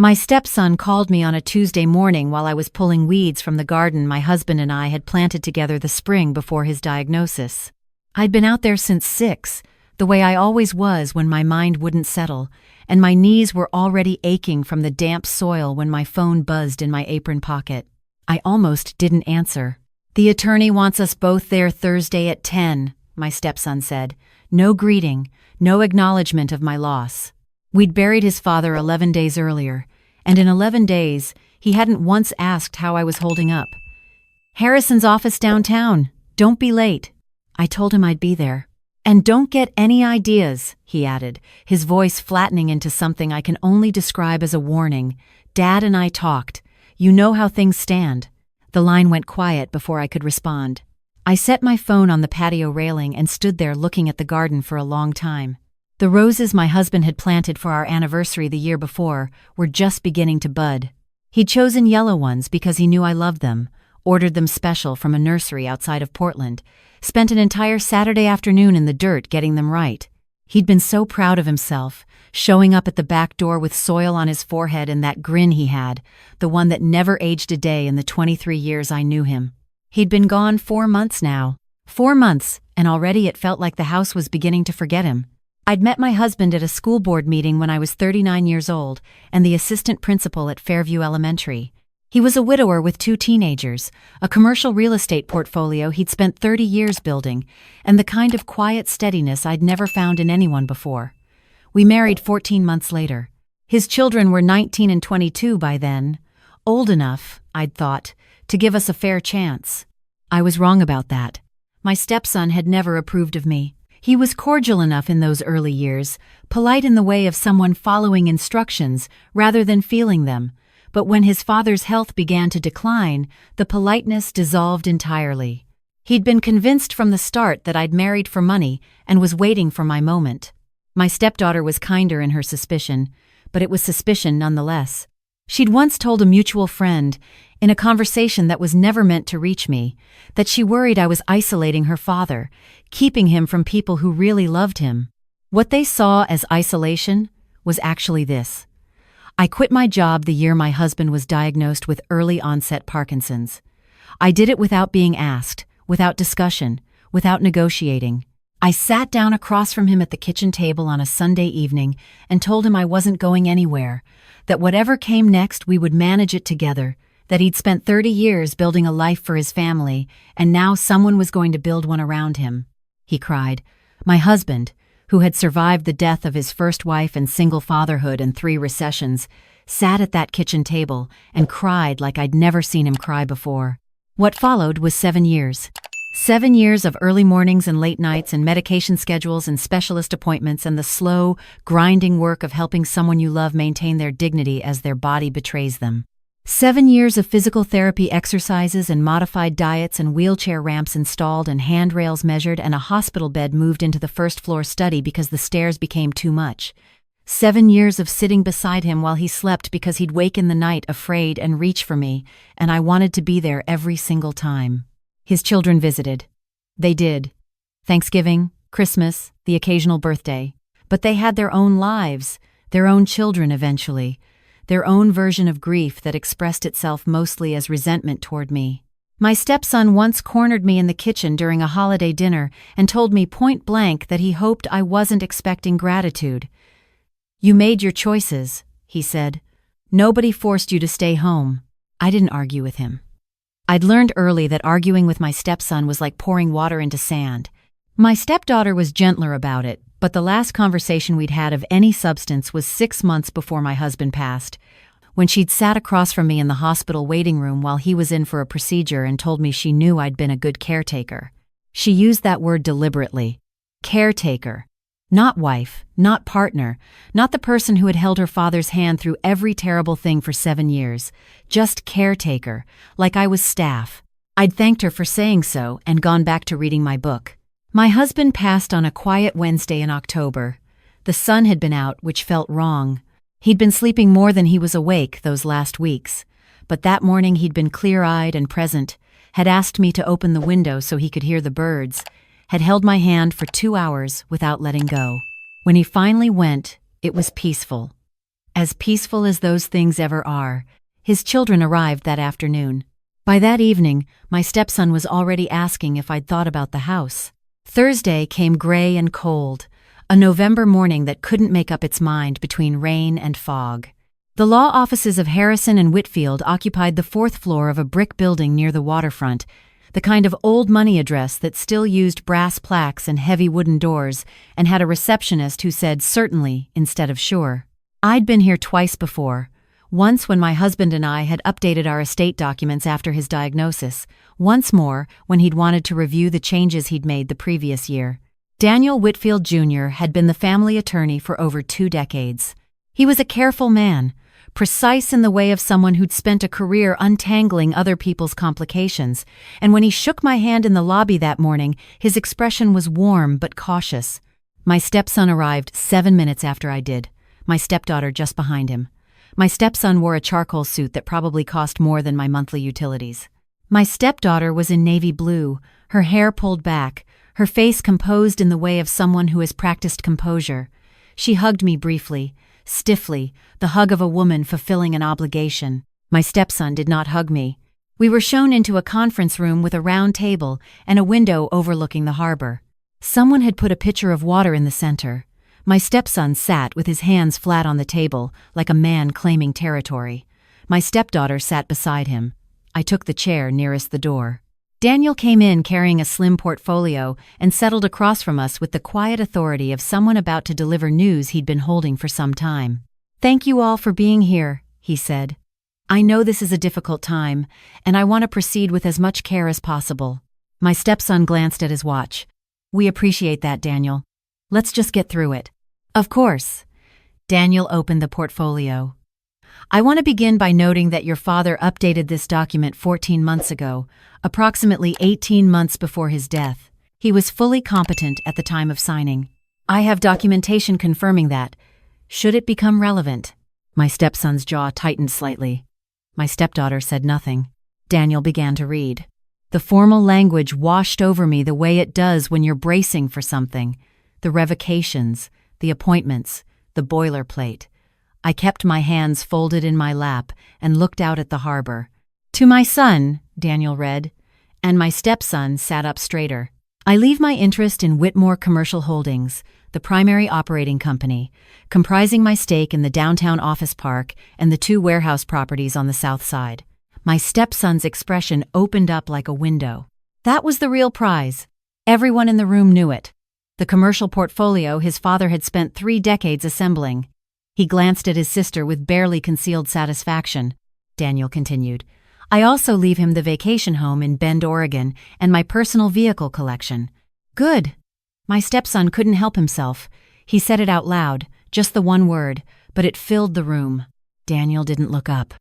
My stepson called me on a Tuesday morning while I was pulling weeds from the garden my husband and I had planted together the spring before his diagnosis. I'd been out there since 6, the way I always was when my mind wouldn't settle, and my knees were already aching from the damp soil when my phone buzzed in my apron pocket. I almost didn't answer. "The attorney wants us both there Thursday at 10, my stepson said. No greeting, no acknowledgement of my loss. We'd buried his father 11 days earlier, and in 11 days, he hadn't once asked how I was holding up. "Harrison's office downtown. Don't be late." I told him I'd be there. "And don't get any ideas," he added, his voice flattening into something I can only describe as a warning. "Dad and I talked. You know how things stand." The line went quiet before I could respond. I set my phone on the patio railing and stood there looking at the garden for a long time. The roses my husband had planted for our anniversary the year before were just beginning to bud. He'd chosen yellow ones because he knew I loved them, ordered them special from a nursery outside of Portland, spent an entire Saturday afternoon in the dirt getting them right. He'd been so proud of himself, showing up at the back door with soil on his forehead and that grin he had, the one that never aged a day in the 23 years I knew him. He'd been gone 4 months now. 4 months, and already it felt like the house was beginning to forget him. I'd met my husband at a school board meeting when I was 39 years old and the assistant principal at Fairview Elementary. He was a widower with 2 teenagers, a commercial real estate portfolio he'd spent 30 years building, and the kind of quiet steadiness I'd never found in anyone before. We married 14 months later. His children were 19 and 22 by then, old enough, I'd thought, to give us a fair chance. I was wrong about that. My stepson had never approved of me. He was cordial enough in those early years, polite in the way of someone following instructions rather than feeling them, but when his father's health began to decline, the politeness dissolved entirely. He'd been convinced from the start that I'd married for money and was waiting for my moment. My stepdaughter was kinder in her suspicion, but it was suspicion nonetheless. She'd once told a mutual friend, in a conversation that was never meant to reach me, that she worried I was isolating her father, keeping him from people who really loved him. What they saw as isolation was actually this. I quit my job the year my husband was diagnosed with early-onset Parkinson's. I did it without being asked, without discussion, without negotiating. I sat down across from him at the kitchen table on a Sunday evening and told him I wasn't going anywhere, that whatever came next we would manage it together, that he'd spent 30 years building a life for his family, and now someone was going to build one around him. He cried. My husband, who had survived the death of his first wife and single fatherhood and 3 recessions, sat at that kitchen table and cried like I'd never seen him cry before. What followed was 7 years. 7 years of early mornings and late nights and medication schedules and specialist appointments and the slow, grinding work of helping someone you love maintain their dignity as their body betrays them. 7 years of physical therapy exercises and modified diets and wheelchair ramps installed and handrails measured and a hospital bed moved into the first-floor study because the stairs became too much. 7 years of sitting beside him while he slept because he'd wake in the night afraid and reach for me, and I wanted to be there every single time. His children visited. They did. Thanksgiving, Christmas, the occasional birthday. But they had their own lives, their own children eventually, their own version of grief that expressed itself mostly as resentment toward me. My stepson once cornered me in the kitchen during a holiday dinner and told me point blank that he hoped I wasn't expecting gratitude. "You made your choices," he said. "Nobody forced you to stay home." I didn't argue with him. I'd learned early that arguing with my stepson was like pouring water into sand. My stepdaughter was gentler about it, but the last conversation we'd had of any substance was 6 months before my husband passed, when she'd sat across from me in the hospital waiting room while he was in for a procedure and told me she knew I'd been a good caretaker. She used that word deliberately. Caretaker. Not wife, not partner, not the person who had held her father's hand through every terrible thing for 7 years. Just caretaker, like I was staff. I'd thanked her for saying so and gone back to reading my book. My husband passed on a quiet Wednesday in October. The sun had been out, which felt wrong. He'd been sleeping more than he was awake those last weeks. But that morning he'd been clear-eyed and present, had asked me to open the window so he could hear the birds, had held my hand for 2 hours without letting go. When he finally went, it was peaceful. as peaceful as those things ever are. His children arrived that afternoon. By that evening, my stepson was already asking if I'd thought about the house. Thursday came gray and cold, a November morning that couldn't make up its mind between rain and fog. The law offices of Harrison and Whitfield occupied the fourth floor of a brick building near the waterfront, the kind of old money address that still used brass plaques and heavy wooden doors and had a receptionist who said certainly instead of sure. I'd been here twice before. Once when my husband and I had updated our estate documents after his diagnosis, once more when he'd wanted to review the changes he'd made the previous year. Daniel Whitfield Jr. had been the family attorney for over 2 decades. He was a careful man, precise in the way of someone who'd spent a career untangling other people's complications, and when he shook my hand in the lobby that morning, his expression was warm but cautious. My stepson arrived 7 minutes after I did, my stepdaughter just behind him. My stepson wore a charcoal suit that probably cost more than my monthly utilities. My stepdaughter was in navy blue, her hair pulled back, her face composed in the way of someone who has practiced composure. She hugged me briefly, stiffly, the hug of a woman fulfilling an obligation. My stepson did not hug me. We were shown into a conference room with a round table and a window overlooking the harbor. Someone had put a pitcher of water in the center. My stepson sat with his hands flat on the table, like a man claiming territory. My stepdaughter sat beside him. I took the chair nearest the door. Daniel came in carrying a slim portfolio and settled across from us with the quiet authority of someone about to deliver news he'd been holding for some time. "Thank you all for being here," he said. "I know this is a difficult time, and I want to proceed with as much care as possible." My stepson glanced at his watch. "We appreciate that, Daniel. Let's just get through it." "Of course." Daniel opened the portfolio. "I want to begin by noting that your father updated this document 14 months ago, approximately 18 months before his death. He was fully competent at the time of signing. I have documentation confirming that, should it become relevant." My stepson's jaw tightened slightly. My stepdaughter said nothing. Daniel began to read. The formal language washed over me the way it does when you're bracing for something. The revocations, the appointments, the boilerplate. I kept my hands folded in my lap and looked out at the harbor. "To my son," Daniel read, and my stepson sat up straighter. "I leave my interest in Whitmore Commercial Holdings, the primary operating company, comprising my stake in the downtown office park and the 2 warehouse properties on the south side." My stepson's expression opened up like a window. That was the real prize. Everyone in the room knew it. The commercial portfolio his father had spent 3 decades assembling. He glanced at his sister with barely concealed satisfaction. Daniel continued, "I also leave him the vacation home in Bend, Oregon, and my personal vehicle collection." "Good." My stepson couldn't help himself. He said it out loud, just the one word, but it filled the room. Daniel didn't look up.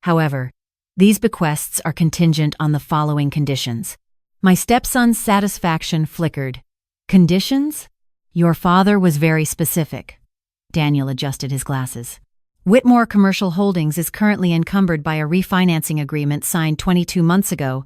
"However, these bequests are contingent on the following conditions." My stepson's satisfaction flickered. "Conditions? Your father was very specific." Daniel adjusted his glasses. "Whitmore Commercial Holdings is currently encumbered by a refinancing agreement signed 22 months ago,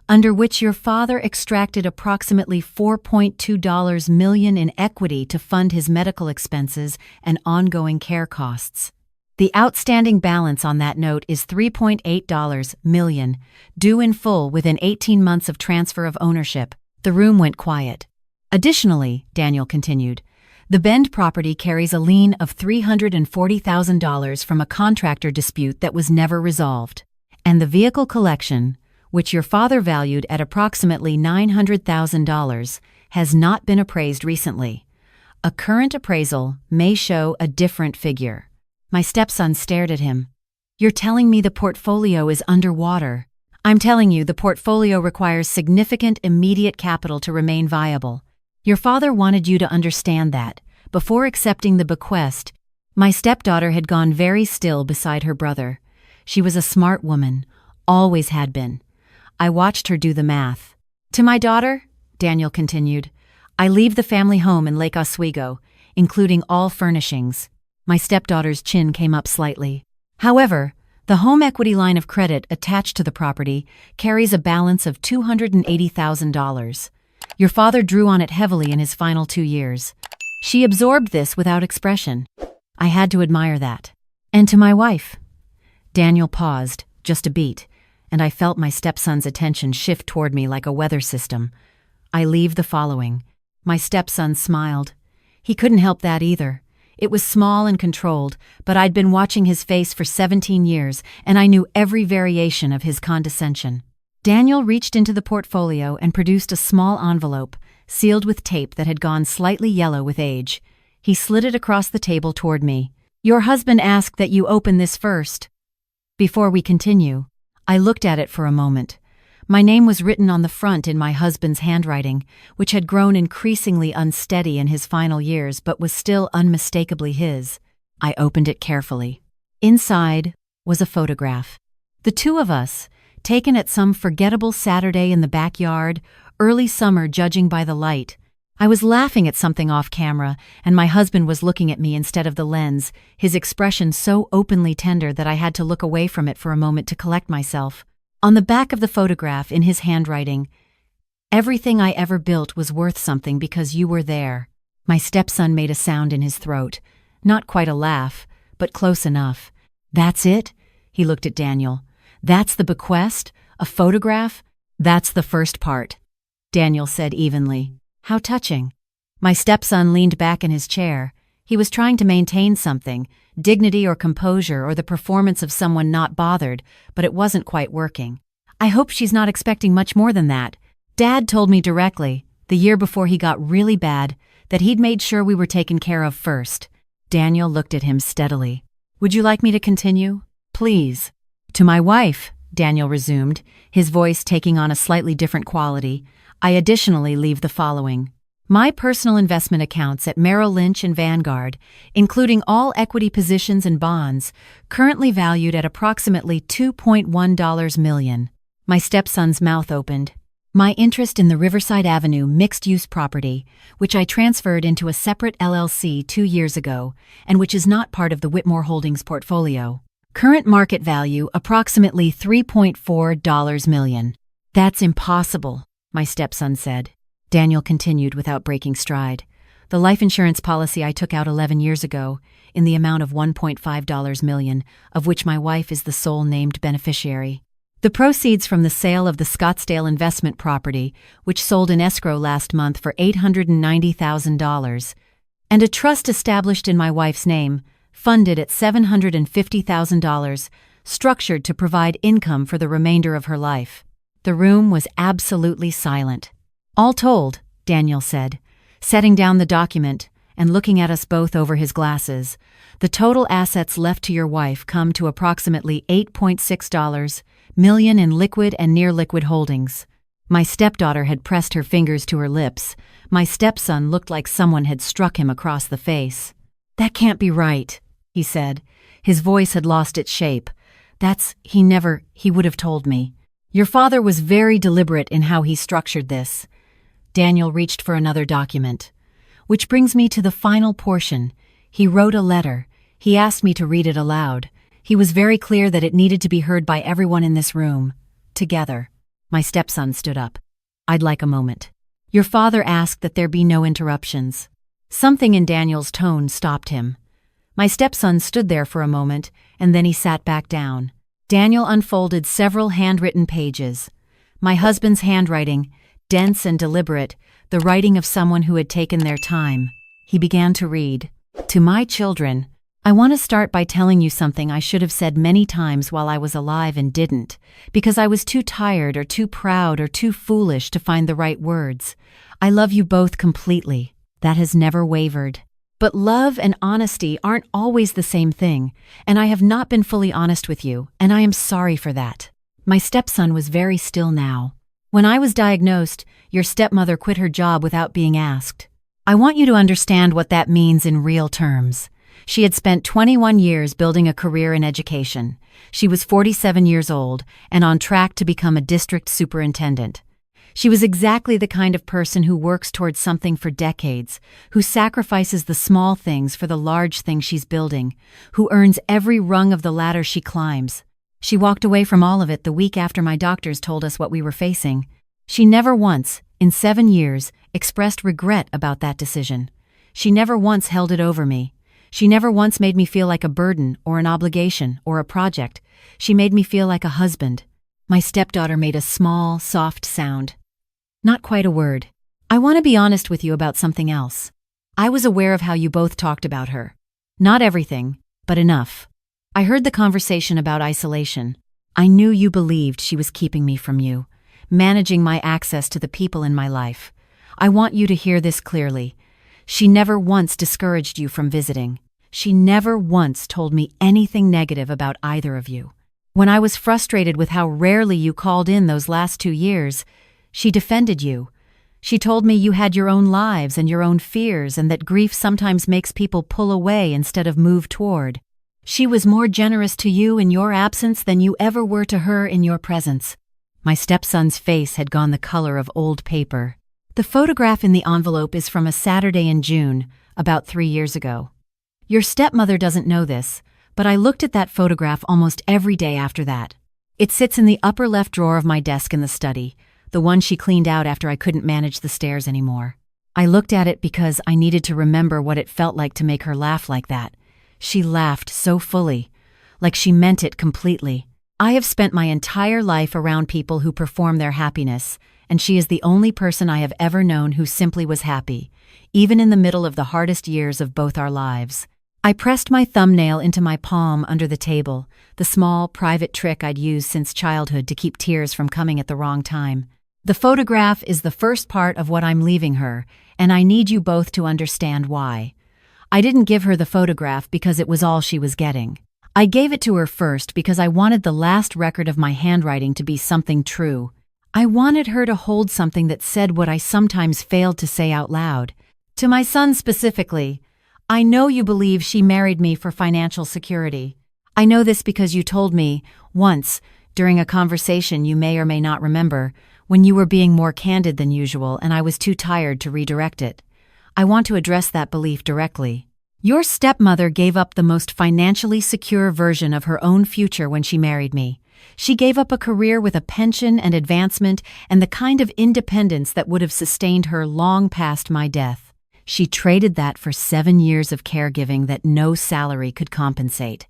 under which your father extracted approximately $4.2 million in equity to fund his medical expenses and ongoing care costs. The outstanding balance on that note is $3.8 million, due in full within 18 months of transfer of ownership." The room went quiet. "Additionally," Daniel continued, "the Bend property carries a lien of $340,000 from a contractor dispute that was never resolved. And the vehicle collection, which your father valued at approximately $900,000, has not been appraised recently. A current appraisal may show a different figure." My stepson stared at him. "You're telling me the portfolio is underwater?" "I'm telling you the portfolio requires significant immediate capital to remain viable. Your father wanted you to understand that. Before accepting the bequest, my stepdaughter had gone very still beside her brother. She was a smart woman, always had been. I watched her do the math. "To my daughter," Daniel continued, "I leave the family home in Lake Oswego, including all furnishings." My stepdaughter's chin came up slightly. "However, the home equity line of credit attached to the property carries a balance of $280,000. Your father drew on it heavily in his final 2 years. She absorbed this without expression. I had to admire that. And to my wife. Daniel paused, just a beat, and I felt my stepson's attention shift toward me like a weather system. I leave the following. My stepson smiled. He couldn't help that either. It was small and controlled, but I'd been watching his face for 17 years, and I knew every variation of his condescension. Daniel reached into the portfolio and produced a small envelope, sealed with tape that had gone slightly yellow with age. He slid it across the table toward me. "Your husband asked that you open this first." Before we continue, I looked at it for a moment. My name was written on the front in my husband's handwriting, which had grown increasingly unsteady in his final years but was still unmistakably his. I opened it carefully. Inside was a photograph. The two of us, taken at some forgettable Saturday in the backyard, early summer judging by the light. I was laughing at something off camera, and my husband was looking at me instead of the lens, his expression so openly tender that I had to look away from it for a moment to collect myself. On the back of the photograph, in his handwriting, "Everything I ever built was worth something because you were there." My stepson made a sound in his throat. Not quite a laugh, but close enough. "That's it?" He looked at Daniel. "That's the bequest? A photograph?" "That's the first part," Daniel said evenly. "How touching." My stepson leaned back in his chair. He was trying to maintain something, dignity or composure or the performance of someone not bothered, but it wasn't quite working. "I hope she's not expecting much more than that. Dad told me directly, the year before he got really bad, that he'd made sure we were taken care of first." Daniel looked at him steadily. "Would you like me to continue? Please." "To my wife," Daniel resumed, his voice taking on a slightly different quality, "I additionally leave the following. My personal investment accounts at Merrill Lynch and Vanguard, including all equity positions and bonds, currently valued at approximately $2.1 million. My stepson's mouth opened. "My interest in the Riverside Avenue mixed-use property, which I transferred into a separate LLC 2 years ago, and which is not part of the Whitmore Holdings portfolio. Current market value approximately $3.4 million. "That's impossible," my stepson said. Daniel continued without breaking stride. "The life insurance policy I took out 11 years ago, in the amount of $1.5 million, of which my wife is the sole named beneficiary. The proceeds from the sale of the Scottsdale investment property, which sold in escrow last month for $890,000, and a trust established in my wife's name, funded at $750,000, structured to provide income for the remainder of her life." The room was absolutely silent. "All told," Daniel said, setting down the document and looking at us both over his glasses, "the total assets left to your wife come to approximately $8.6 million in liquid and near-liquid holdings." My stepdaughter had pressed her fingers to her lips. My stepson looked like someone had struck him across the face. "That can't be right," he said. His voice had lost its shape. He would have told me. "Your father was very deliberate in how he structured this." Daniel reached for another document. "Which brings me to the final portion. He wrote a letter. He asked me to read it aloud. He was very clear that it needed to be heard by everyone in this room. Together." My stepson stood up. "I'd like a moment." "Your father asked that there be no interruptions." Something in Daniel's tone stopped him. My stepson stood there for a moment, and then he sat back down. Daniel unfolded several handwritten pages. My husband's handwriting, dense and deliberate, the writing of someone who had taken their time. He began to read. "To my children, I want to start by telling you something I should have said many times while I was alive and didn't, because I was too tired or too proud or too foolish to find the right words. I love you both completely. That has never wavered. But love and honesty aren't always the same thing, and I have not been fully honest with you, and I am sorry for that." My stepson was very still now. "When I was diagnosed, your stepmother quit her job without being asked. I want you to understand what that means in real terms. She had spent 21 years building a career in education. She was 47 years old and on track to become a district superintendent. She was exactly the kind of person who works towards something for decades, who sacrifices the small things for the large things she's building, who earns every rung of the ladder she climbs. She walked away from all of it the week after my doctors told us what we were facing. She never once, in 7 years, expressed regret about that decision. She never once held it over me. She never once made me feel like a burden or an obligation or a project. She made me feel like a husband. My stepdaughter made a small, soft sound. Not quite a word. I want to be honest with you about something else. I was aware of how you both talked about her. Not everything, but enough. I heard the conversation about isolation. I knew you believed she was keeping me from you, managing my access to the people in my life. I want you to hear this clearly. She never once discouraged you from visiting. She never once told me anything negative about either of you. When I was frustrated with how rarely you called in those last 2 years, she defended you. She told me you had your own lives and your own fears and that grief sometimes makes people pull away instead of move toward. She was more generous to you in your absence than you ever were to her in your presence. My stepson's face had gone the color of old paper. The photograph in the envelope is from a Saturday in June, about 3 years ago. Your stepmother doesn't know this, but I looked at that photograph almost every day after that. It sits in the upper left drawer of my desk in the study, the one she cleaned out after I couldn't manage the stairs anymore. I looked at it because I needed to remember what it felt like to make her laugh like that. She laughed so fully, like she meant it completely. I have spent my entire life around people who perform their happiness, and she is the only person I have ever known who simply was happy, even in the middle of the hardest years of both our lives. I pressed my thumbnail into my palm under the table, the small, private trick I'd used since childhood to keep tears from coming at the wrong time. The photograph is the first part of what I'm leaving her, and I need you both to understand why. I didn't give her the photograph because it was all she was getting. I gave it to her first because I wanted the last record of my handwriting to be something true. I wanted her to hold something that said what I sometimes failed to say out loud. To my son specifically, I know you believe she married me for financial security. I know this because you told me, once, during a conversation you may or may not remember, when you were being more candid than usual and I was too tired to redirect it. I want to address that belief directly. Your stepmother gave up the most financially secure version of her own future when she married me. She gave up a career with a pension and advancement and the kind of independence that would have sustained her long past my death. She traded that for 7 years of caregiving that no salary could compensate.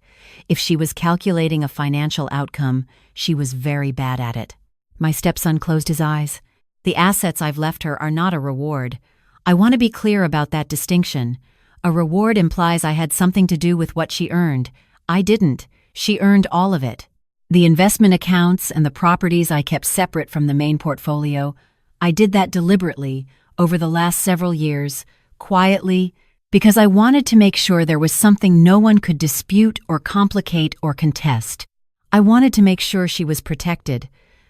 If she was calculating a financial outcome, she was very bad at it. My stepson closed his eyes. The assets I've left her are not a reward. I want to be clear about that distinction. A reward implies I had something to do with what she earned. I didn't. She earned all of it. The investment accounts and the properties I kept separate from the main portfolio, I did that deliberately over the last several years, quietly, because I wanted to make sure there was something no one could dispute or complicate or contest. I wanted to make sure she was protected.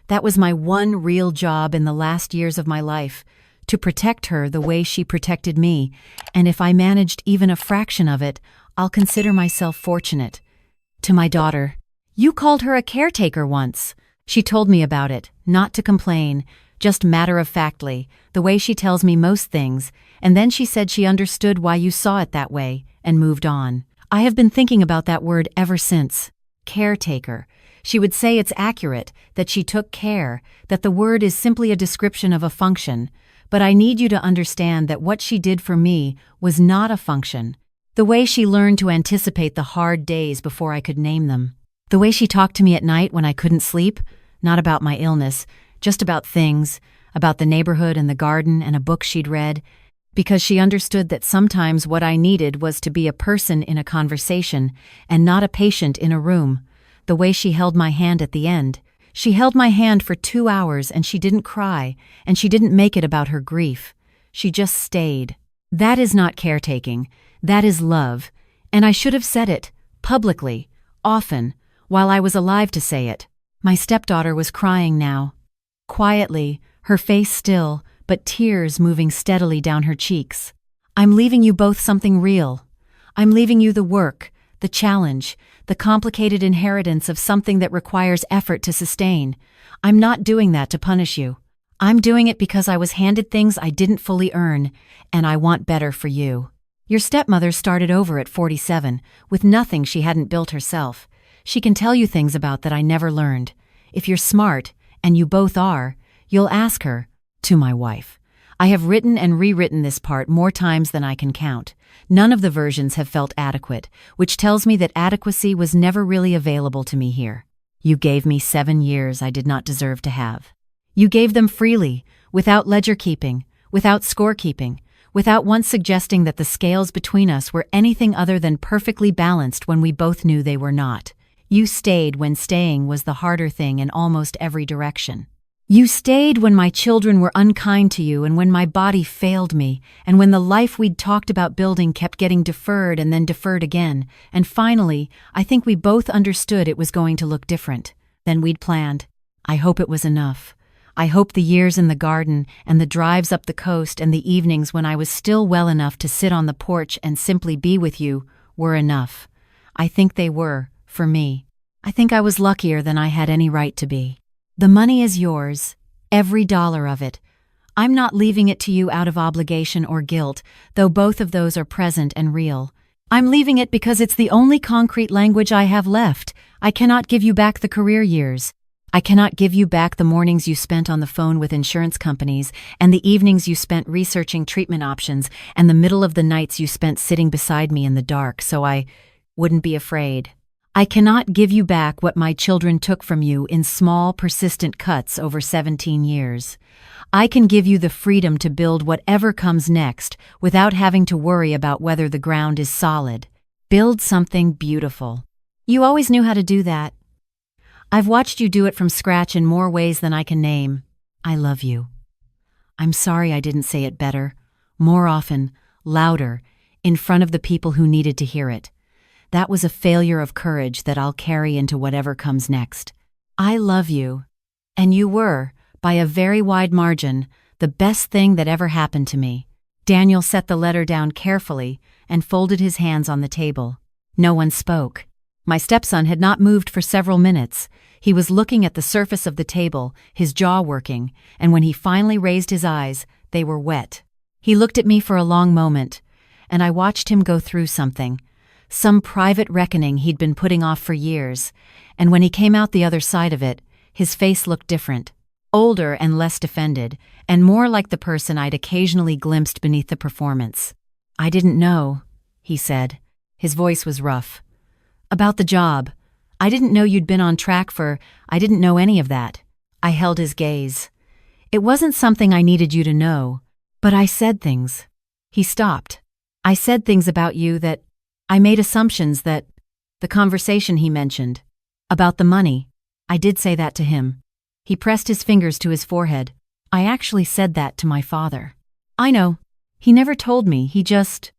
That was my one real job in the last years of my life, to protect her the way she protected me, and if I managed even a fraction of it, I'll consider myself fortunate. To my daughter, you called her a caretaker once. She told me about it, not to complain, just matter-of-factly, the way she tells me most things, and then she said she understood why you saw it that way, and moved on. I have been thinking about that word ever since. Caretaker. She would say it's accurate, that she took care, that the word is simply a description of a function, but I need you to understand that what she did for me was not a function. The way she learned to anticipate the hard days before I could name them. The way she talked to me at night when I couldn't sleep, not about my illness, just about things, about the neighborhood and the garden and a book she'd read, because she understood that sometimes what I needed was to be a person in a conversation and not a patient in a room. The way she held my hand at the end. She held my hand for 2 hours and she didn't cry, and she didn't make it about her grief. She just stayed. That is not caretaking. That is love. And I should have said it, publicly, often, while I was alive to say it. My stepdaughter was crying now. Quietly, her face still, but tears moving steadily down her cheeks. I'm leaving you both something real. I'm leaving you the work, the challenge, the complicated inheritance of something that requires effort to sustain. I'm not doing that to punish you. I'm doing it because I was handed things I didn't fully earn, and I want better for you. Your stepmother started over at 47, with nothing she hadn't built herself. She can tell you things about that I never learned. If you're smart, and you both are, you'll ask her, to my wife. I have written and rewritten this part more times than I can count. None of the versions have felt adequate, which tells me that adequacy was never really available to me here. You gave me 7 years I did not deserve to have. You gave them freely, without ledger keeping, without scorekeeping, without once suggesting that the scales between us were anything other than perfectly balanced when we both knew they were not. You stayed when staying was the harder thing in almost every direction. You stayed when my children were unkind to you and when my body failed me, and when the life we'd talked about building kept getting deferred and then deferred again, and finally, I think we both understood it was going to look different than we'd planned. I hope it was enough. I hope the years in the garden and the drives up the coast and the evenings when I was still well enough to sit on the porch and simply be with you were enough. I think they were, for me. I think I was luckier than I had any right to be. The money is yours, every dollar of it. I'm not leaving it to you out of obligation or guilt, though both of those are present and real. I'm leaving it because it's the only concrete language I have left. I cannot give you back the career years. I cannot give you back the mornings you spent on the phone with insurance companies, and the evenings you spent researching treatment options, and the middle of the nights you spent sitting beside me in the dark so I wouldn't be afraid. I cannot give you back what my children took from you in small, persistent cuts over 17 years. I can give you the freedom to build whatever comes next without having to worry about whether the ground is solid. Build something beautiful. You always knew how to do that. I've watched you do it from scratch in more ways than I can name. I love you. I'm sorry I didn't say it better, more often, louder, in front of the people who needed to hear it. That was a failure of courage that I'll carry into whatever comes next. I love you. And you were, by a very wide margin, the best thing that ever happened to me. Daniel set the letter down carefully and folded his hands on the table. No one spoke. My stepson had not moved for several minutes. He was looking at the surface of the table, his jaw working, and when he finally raised his eyes, they were wet. He looked at me for a long moment, and I watched him go through something. Some private reckoning he'd been putting off for years, and when he came out the other side of it, his face looked different, older and less defended, and more like the person I'd occasionally glimpsed beneath the performance. I didn't know, he said. His voice was rough. About the job. I didn't know you'd been on track for, I didn't know any of that. I held his gaze. It wasn't something I needed you to know, but I said things. He stopped. I said things about you that I made assumptions that the conversation he mentioned about the money. I did say that to him. He pressed his fingers to his forehead. I actually said that to my father. I know. He never told me. He just...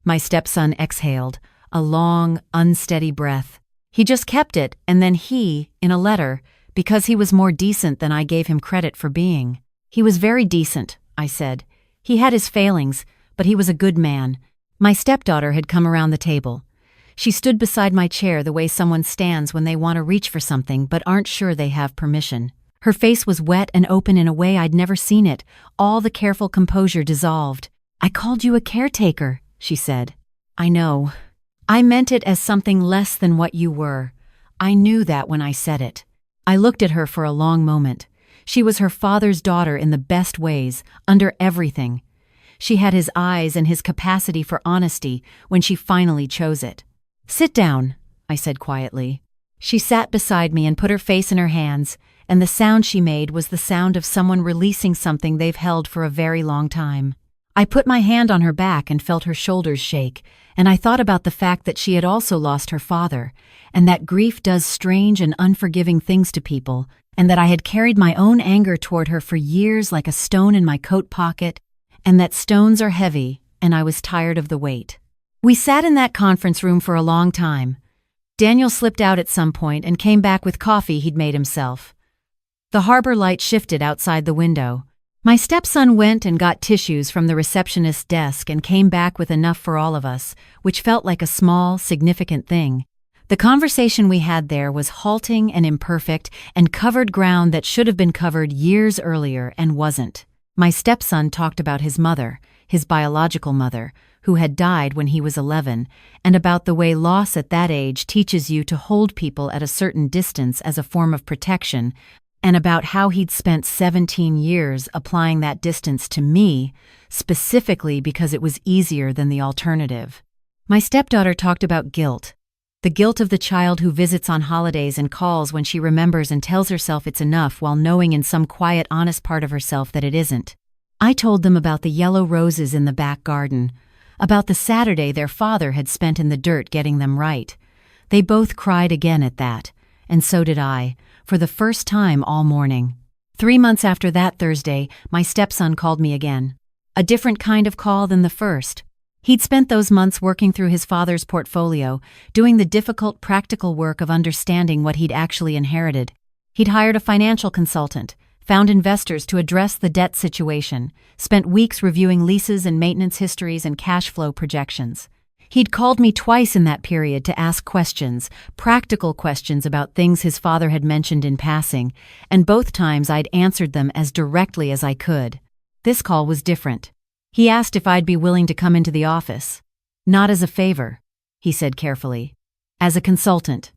My stepson exhaled, a long, unsteady breath. He just kept it, and then he, in a letter, because he was more decent than I gave him credit for being. He was very decent, I said. He had his failings, but he was a good man. My stepdaughter had come around the table. She stood beside my chair the way someone stands when they want to reach for something but aren't sure they have permission. Her face was wet and open in a way I'd never seen it. All the careful composure dissolved. I called you a caretaker, she said. I know. I meant it as something less than what you were. I knew that when I said it. I looked at her for a long moment. She was her father's daughter in the best ways, under everything. She had his eyes and his capacity for honesty when she finally chose it. Sit down, I said quietly. She sat beside me and put her face in her hands, and the sound she made was the sound of someone releasing something they've held for a very long time. I put my hand on her back and felt her shoulders shake, and I thought about the fact that she had also lost her father, and that grief does strange and unforgiving things to people, and that I had carried my own anger toward her for years like a stone in my coat pocket, and that stones are heavy, and I was tired of the weight. We sat in that conference room for a long time. Daniel slipped out at some point and came back with coffee he'd made himself. The harbor light shifted outside the window. My stepson went and got tissues from the receptionist's desk and came back with enough for all of us, which felt like a small, significant thing. The conversation we had there was halting and imperfect and covered ground that should have been covered years earlier and wasn't. My stepson talked about his mother, his biological mother, who had died when he was 11, and about the way loss at that age teaches you to hold people at a certain distance as a form of protection, and about how he'd spent 17 years applying that distance to me, specifically because it was easier than the alternative. My stepdaughter talked about guilt. The guilt of the child who visits on holidays and calls when she remembers and tells herself it's enough while knowing in some quiet, honest part of herself that it isn't. I told them about the yellow roses in the back garden, about the Saturday their father had spent in the dirt getting them right. They both cried again at that, and so did I, for the first time all morning. 3 months after that Thursday, my stepson called me again. A different kind of call than the first. He'd spent those months working through his father's portfolio, doing the difficult practical work of understanding what he'd actually inherited. He'd hired a financial consultant, found investors to address the debt situation, spent weeks reviewing leases and maintenance histories and cash flow projections. He'd called me twice in that period to ask questions, practical questions about things his father had mentioned in passing, and both times I'd answered them as directly as I could. This call was different. He asked if I'd be willing to come into the office. Not as a favor, he said carefully. As a consultant.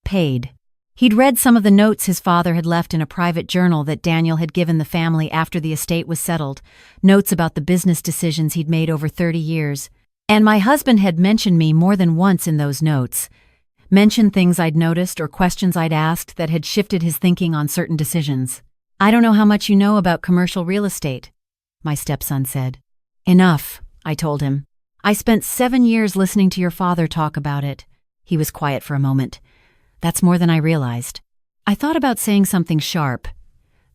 Paid. He'd read some of the notes his father had left in a private journal that Daniel had given the family after the estate was settled, notes about the business decisions he'd made over 30 years. And my husband had mentioned me more than once in those notes. Mentioned things I'd noticed or questions I'd asked that had shifted his thinking on certain decisions. I don't know how much you know about commercial real estate, my stepson said. Enough, I told him. I spent 7 years listening to your father talk about it. He was quiet for a moment. That's more than I realized. I thought about saying something sharp.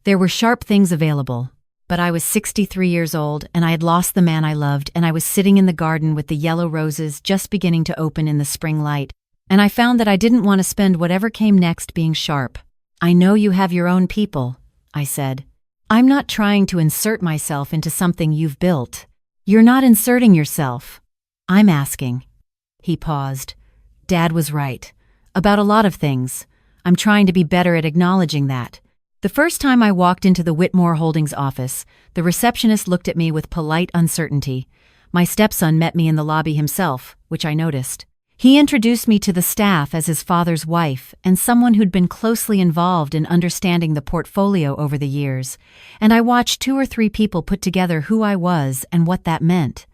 There were sharp things available. But I was 63 years old, and I had lost the man I loved, and I was sitting in the garden with the yellow roses just beginning to open in the spring light, and I found that I didn't want to spend whatever came next being sharp. I know you have your own people, I said. I'm not trying to insert myself into something you've built. You're not inserting yourself. I'm asking. He paused. Dad was right. About a lot of things. I'm trying to be better at acknowledging that. The first time I walked into the Whitmore Holdings office, the receptionist looked at me with polite uncertainty. My stepson met me in the lobby himself, which I noticed. He introduced me to the staff as his father's wife and someone who'd been closely involved in understanding the portfolio over the years, and I watched 2 or 3 people put together who I was and what that meant.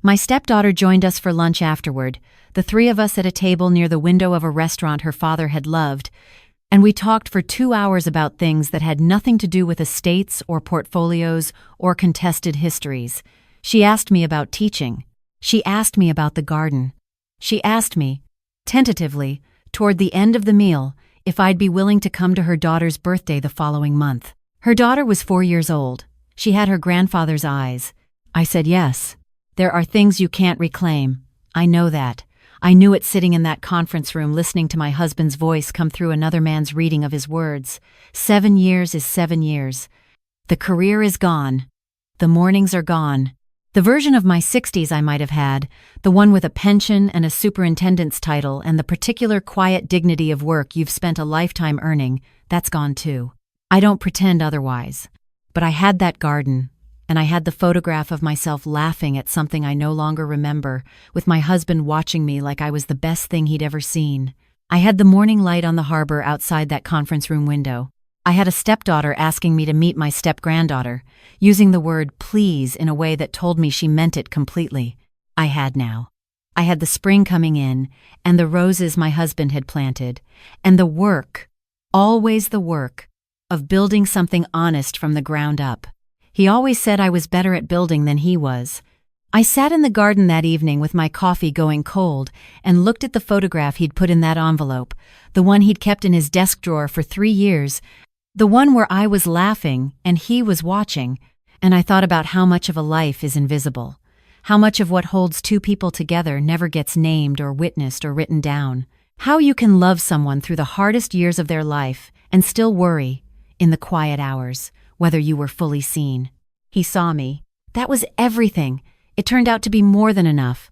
My stepdaughter joined us for lunch afterward, the 3 of us at a table near the window of a restaurant her father had loved, and we talked for 2 hours about things that had nothing to do with estates or portfolios or contested histories. She asked me about teaching. She asked me about the garden. She asked me, tentatively, toward the end of the meal, if I'd be willing to come to her daughter's birthday the following month. Her daughter was 4 years old. She had her grandfather's eyes. I said yes. There are things you can't reclaim. I know that. I knew it sitting in that conference room listening to my husband's voice come through another man's reading of his words. 7 years is 7 years. The career is gone. The mornings are gone. The version of my 60s I might have had, the one with a pension and a superintendent's title and the particular quiet dignity of work you've spent a lifetime earning, that's gone too. I don't pretend otherwise. But I had that garden. And I had the photograph of myself laughing at something I no longer remember, with my husband watching me like I was the best thing he'd ever seen. I had the morning light on the harbor outside that conference room window. I had a stepdaughter asking me to meet my step-granddaughter, using the word please in a way that told me she meant it completely. I had now. I had the spring coming in, and the roses my husband had planted, and the work, always the work, of building something honest from the ground up. He always said I was better at building than he was. I sat in the garden that evening with my coffee going cold and looked at the photograph he'd put in that envelope, the one he'd kept in his desk drawer for 3 years, the one where I was laughing and he was watching, and I thought about how much of a life is invisible, how much of what holds 2 people together never gets named or witnessed or written down, how you can love someone through the hardest years of their life and still worry, in the quiet hours, whether you were fully seen. He saw me. That was everything. It turned out to be more than enough.